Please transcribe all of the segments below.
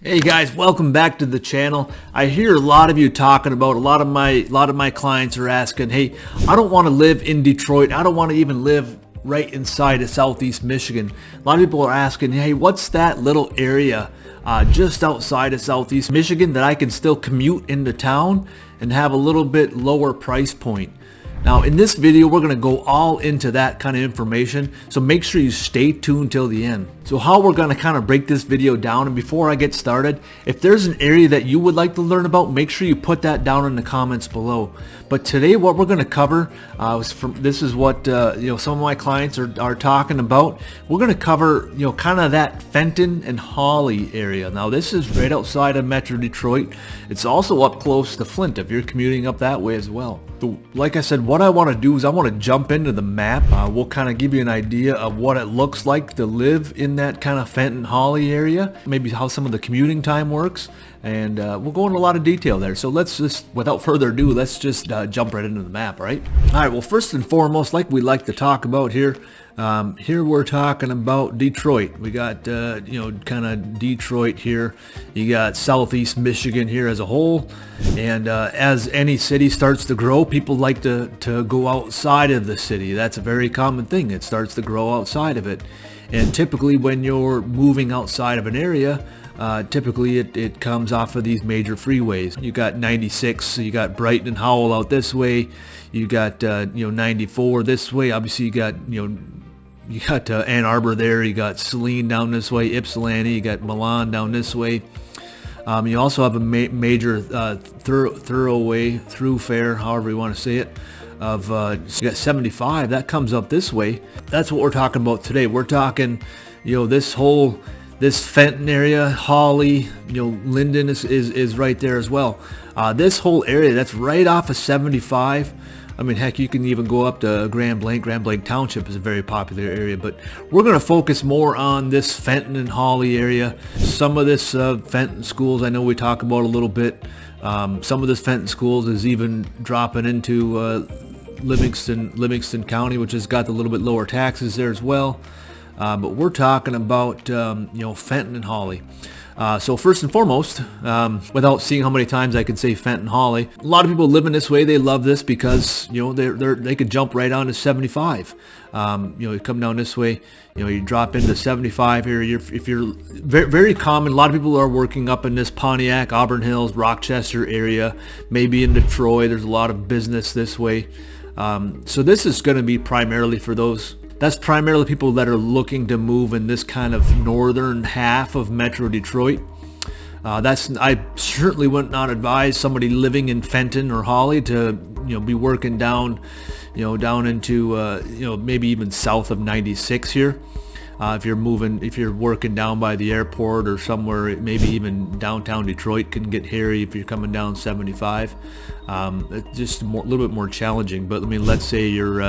Hey guys, welcome back to the channel. I hear a lot of you talking about, a lot of my clients are asking, hey, I don't want to live in Detroit. I don't want to even live right inside of Southeast Michigan. A lot of people are asking, hey, what's that little area just outside of Southeast Michigan that I can still commute into town and have a little bit lower price point? Now in this video, we're going to go all into that kind of information, so make sure you stay tuned till the end. So how we're going to kind of break this video down, and before I get started, if there's an area that you would like to learn about, make sure you put that down in the comments below. But today what we're going to cover, this is what some of my clients are talking about. We're going to cover kind of that Fenton and Holly area. Now this is right outside of Metro Detroit. It's also up close to Flint if you're commuting up that way as well. So like I said, what I want to do is I want to jump into the map. We'll kind of give you an idea of what it looks like to live in that kind of Fenton Holly area, maybe how some of the commuting time works, and we'll go into a lot of detail there. So let's just, without further ado, let's just jump right into the map, right? All right, well, first and foremost, like we like to talk about here, here we're talking about Detroit. We got kind of Detroit here. You got Southeast Michigan here as a whole, and as any city starts to grow, people like to go outside of the city. That's a very common thing. It starts to grow outside of it, and typically when you're moving outside of an area, typically it comes off of these major freeways. You got 96, you got Brighton and Howell out this way. You got 94 this way. Obviously you got Ann Arbor there. You got Saline down this way, Ypsilanti. You got Milan down this way. You also have a major thoroughfare, however you want to say it, of you got 75 that comes up this way. That's what we're talking about today. We're talking this Fenton area, Holly, Linden is right there as well. This whole area, that's right off of 75. I mean, heck, you can even go up to Grand Blanc. Grand Blanc Township is a very popular area, but we're going to focus more on this Fenton and Holly area. Some of this Fenton schools, I know we talk about a little bit. Some of this Fenton schools is even dropping into Livingston County, which has got a little bit lower taxes there as well. But we're talking about Fenton and Holly. So first and foremost, without seeing how many times I can say Fenton Holly, a lot of people living this way, they love this because they could jump right onto 75. You come down this way, you drop into 75 here. If you're very, very common, a lot of people are working up in this Pontiac, Auburn Hills, Rochester area, maybe in Detroit. There's a lot of business this way. So this is going to be primarily for those. That's primarily people that are looking to move in this kind of northern half of Metro Detroit. I certainly would not advise somebody living in Fenton or Holly to be working down into maybe even south of 96 here. If you're working down by the airport or somewhere, maybe even downtown Detroit can get hairy if you're coming down 75. It's just a little bit more challenging. But I mean, let's say you're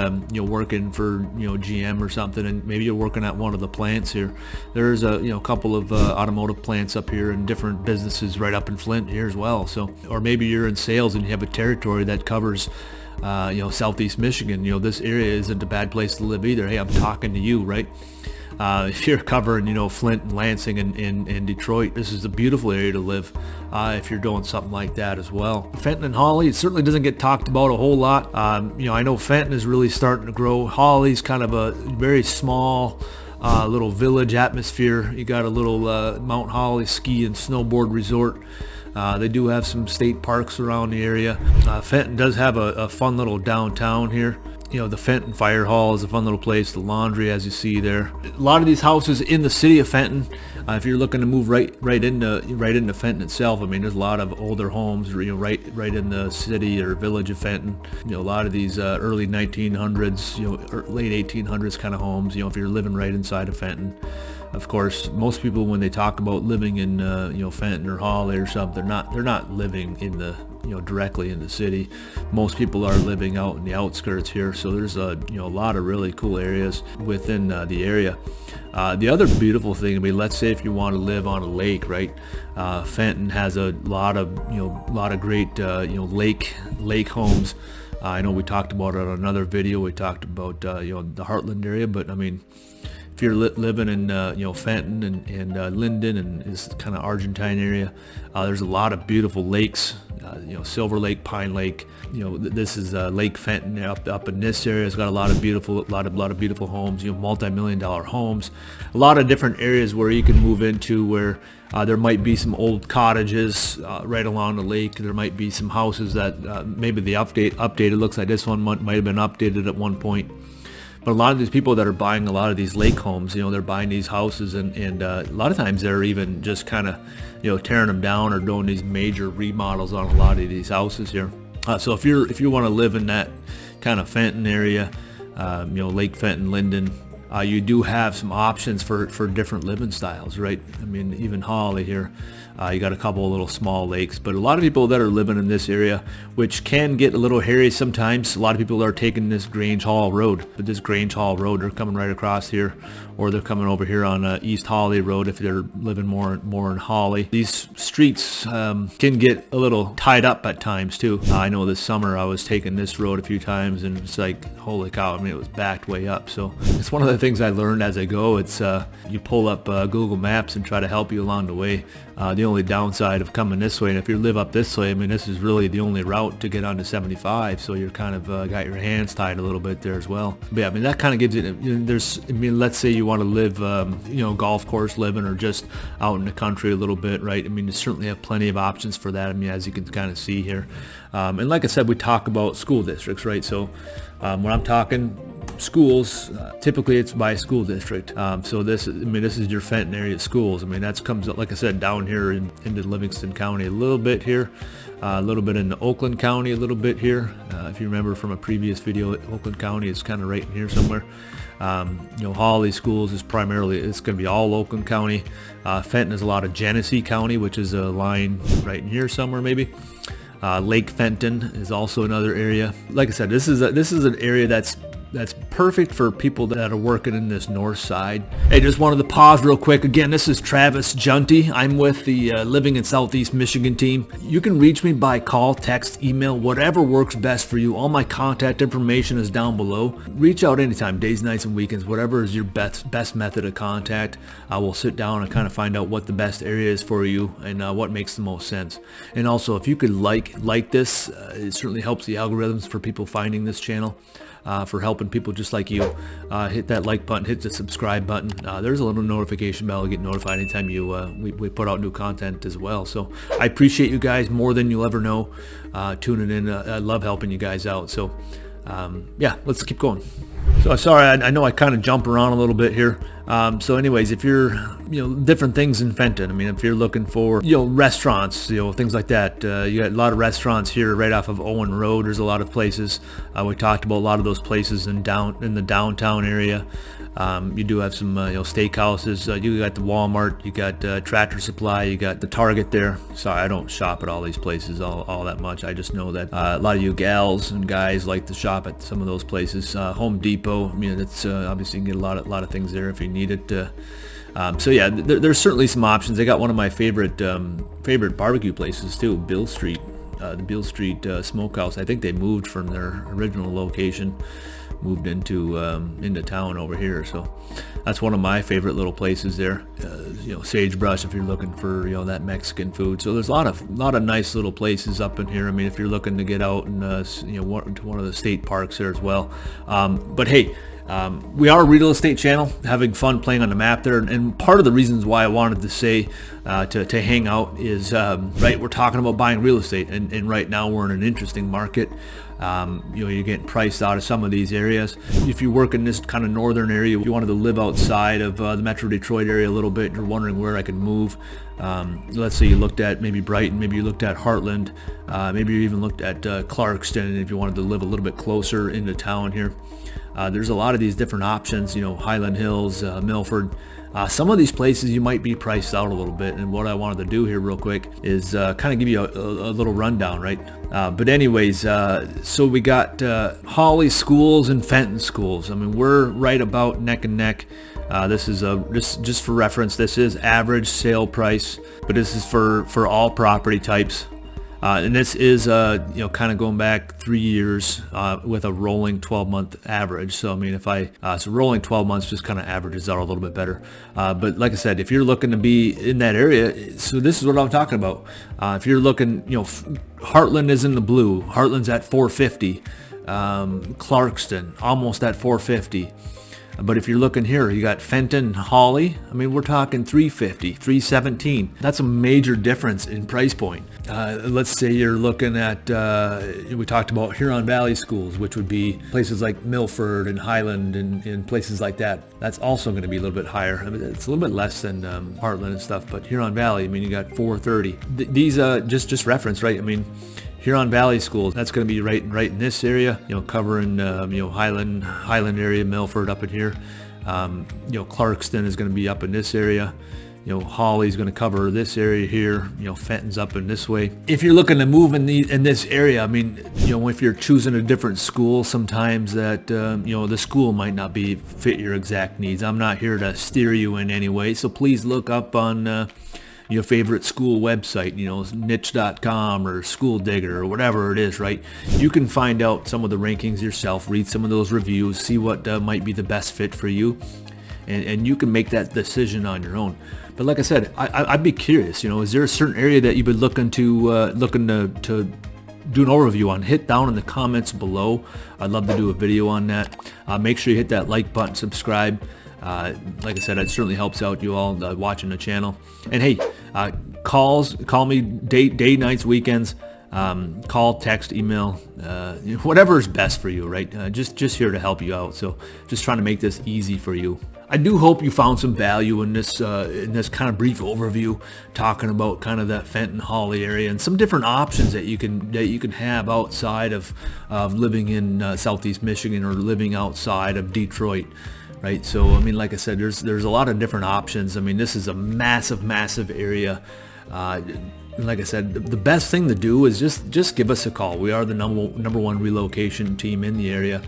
working for GM or something, and maybe you're working at one of the plants here. There's a couple of automotive plants up here and different businesses right up in Flint here as well. So, or maybe you're in sales and you have a territory that covers Southeast Michigan. This area isn't a bad place to live either. Hey, I'm talking to you, right? If you're covering, Flint and Lansing and Detroit, this is a beautiful area to live if you're doing something like that as well. Fenton and Holly, it certainly doesn't get talked about a whole lot. I know Fenton is really starting to grow. Holly's kind of a very small little village atmosphere. You got a little Mount Holly ski and snowboard resort. They do have some state parks around the area. Fenton does have a fun little downtown here. The Fenton Fire Hall is a fun little place. The laundry, as you see there. A lot of these houses in the city of Fenton, if you're looking to move right into Fenton itself, I mean, there's a lot of older homes, right in the city or village of Fenton. A lot of these early 1900s, late 1800s kind of homes. If you're living right inside of Fenton. Of course, most people, when they talk about living in Fenton or Holly or something, they're not living in the directly in the city. Most people are living out in the outskirts here. So there's a lot of really cool areas within the area. The other beautiful thing, I mean, let's say if you want to live on a lake, right? Fenton has a lot of great lake homes. I know we talked about it on another video. We talked about the Heartland area, but I mean, if you're living in Fenton and Linden and this kind of Argentine area, there's a lot of beautiful lakes. Silver Lake, Pine Lake. This is Lake Fenton up in this area. It's got a lot of beautiful homes. Multi-million-dollar homes. A lot of different areas where you can move into where there might be some old cottages right along the lake. There might be some houses that maybe the updated. Looks like this one might have been updated at one point. But a lot of these people that are buying a lot of these lake homes, they're buying these houses, and a lot of times they're even just kind of, tearing them down or doing these major remodels on a lot of these houses here. So if you want to live in that kind of Fenton area, Lake Fenton, Linden, you do have some options for different living styles, right? I mean, even Holly here, you got a couple of little small lakes, but a lot of people that are living in this area, which can get a little hairy sometimes, a lot of people are taking this Grange Hall Road. But this Grange Hall Road, they're coming right across here, or they're coming over here on East Holly Road if they're living more in Holly. These streets can get a little tied up at times too. I know this summer I was taking this road a few times, and it's like, holy cow, I mean, it was backed way up. So it's one of the things I learned as I go. It's you pull up Google Maps and try to help you along the way. The only downside of coming this way, and if you live up this way, I mean, this is really the only route to get onto 75, so you're kind of got your hands tied a little bit there as well. But yeah, I mean, that kind of gives it, let's say you want to live, golf course living, or just out in the country a little bit, right? I mean, you certainly have plenty of options for that, I mean, as you can kind of see here. And like I said, we talk about school districts, right? So when I'm talking schools, typically it's by school district. So this is your Fenton area schools. I mean, that comes up, like I said, down here into Livingston County a little bit here, a little bit into Oakland County a little bit here. If you remember from a previous video, Oakland County is kind of right in here somewhere. Holly schools is primarily, it's going to be all Oakland County. Fenton is a lot of Genesee County, which is a line right in here somewhere maybe. Lake Fenton is also another area. Like I said, this is an area that's perfect for people that are working in this north side. Hey, just wanted to pause real quick. Again, this is Travis Juntti. I'm with the Living in Southeast Michigan team. You can reach me by call, text, email, whatever works best for you. All my contact information is down below. Reach out anytime, days, nights, and weekends, whatever is your best method of contact. I will sit down and kind of find out what the best area is for you and what makes the most sense. And also, if you could like this, it certainly helps the algorithms for people finding this channel. For helping people just like you. Hit that like button, hit the subscribe button. There's a little notification bell to get notified anytime we put out new content as well. So I appreciate you guys more than you'll ever know tuning in. I love helping you guys out. So yeah, let's keep going. So sorry, I know I kind of jump around a little bit here. So anyways, if you're, different things in Fenton, I mean, if you're looking for, restaurants, things like that, you got a lot of restaurants here right off of Owen Road. There's a lot of places. We talked about a lot of those places in the downtown area. You do have some, steakhouses. You got the Walmart, you got Tractor Supply, you got the Target there. Sorry, I don't shop at all these places all that much. I just know that a lot of you gals and guys like to shop at some of those places. Home Depot, I mean, it's obviously you can get a lot of things there if you need it. So yeah, there's certainly some options. I got one of my favorite barbecue places too, Bill Street. The Beale Street Smokehouse. I think they moved from their original location, moved into town over here. So that's one of my favorite little places there. Sagebrush if you're looking for that Mexican food. So there's a lot of nice little places up in here. I mean, if you're looking to get out and to one of the state parks there as well. But hey. We are a real estate channel, having fun playing on the map there, and part of the reasons why I wanted to say to hang out is right, we're talking about buying real estate, and right now we're in an interesting market. You're getting priced out of some of these areas. If you work in this kind of northern area, you wanted to live outside of the Metro Detroit area a little bit, and you're wondering where I could move. Let's say you looked at maybe Brighton, maybe you looked at Heartland, maybe you even looked at Clarkston, if you wanted to live a little bit closer into town here. There's a lot of these different options, Highland Hills, Milford. Some of these places you might be priced out a little bit, and what I wanted to do here real quick is kind of give you a little rundown, right? But anyways, so we got Holly schools and Fenton schools. I mean, we're right about neck and neck. This is just for reference, this is average sale price, but this is for all property types. And this is, kind of going back 3 years with a rolling 12-month average. So, I mean, so rolling 12 months just kind of averages out a little bit better. But like I said, if you're looking to be in that area, so this is what I'm talking about. If you're looking, Heartland is in the blue. Heartland's at 450. Clarkston, almost at 450. But if you're looking here, you got Fenton, Holly. I mean, we're talking 350, 317. That's a major difference in price point. Let's say you're looking at, we talked about Huron Valley schools, which would be places like Milford and Highland and places like that. That's also going to be a little bit higher. I mean, it's a little bit less than Heartland and stuff, but Huron Valley, I mean, you got 430. These, just reference, right? I mean, Huron Valley Schools, that's going to be right in this area, covering, Highland area, Milford up in here. Clarkston is going to be up in this area. Holly's going to cover this area here. Fenton's up in this way. If you're looking to move in this area, I mean, if you're choosing a different school, sometimes that, the school might not fit your exact needs. I'm not here to steer you in any way, so please look up on, your favorite school website, niche.com or School Digger or whatever it is, right? You can find out some of the rankings yourself, read some of those reviews, see what might be the best fit for you, and you can make that decision on your own. But like I said, I'd be curious, is there a certain area that you've been looking to do an overview on? Hit down in the comments below. I'd love to do a video on that. Make sure you hit that like button, subscribe. Like I said, it certainly helps out you all watching the channel. And hey, call me day, nights, weekends, call, text, email, whatever is best for you, right? Just here to help you out. So just trying to make this easy for you. I do hope you found some value in this kind of brief overview, talking about kind of that Fenton Holly area and some different options that you can have outside of living in Southeast Michigan or living outside of Detroit. Right, so I mean, like I said, there's a lot of different options. I mean, this is a massive area. Like I said, the best thing to do is just give us a call. We are the number one relocation team in the area.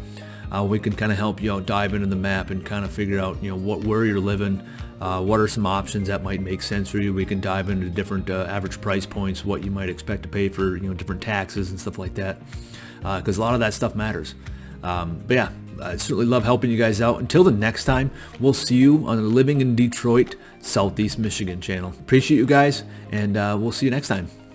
We can kind of help you out, dive into the map, and kind of figure out where you're living. What are some options that might make sense for you? We can dive into different average price points, what you might expect to pay for different taxes and stuff like that, because a lot of that stuff matters. But yeah, I certainly love helping you guys out. Until the next time, we'll see you on the Living in Detroit, Southeast Michigan channel. Appreciate you guys, and we'll see you next time.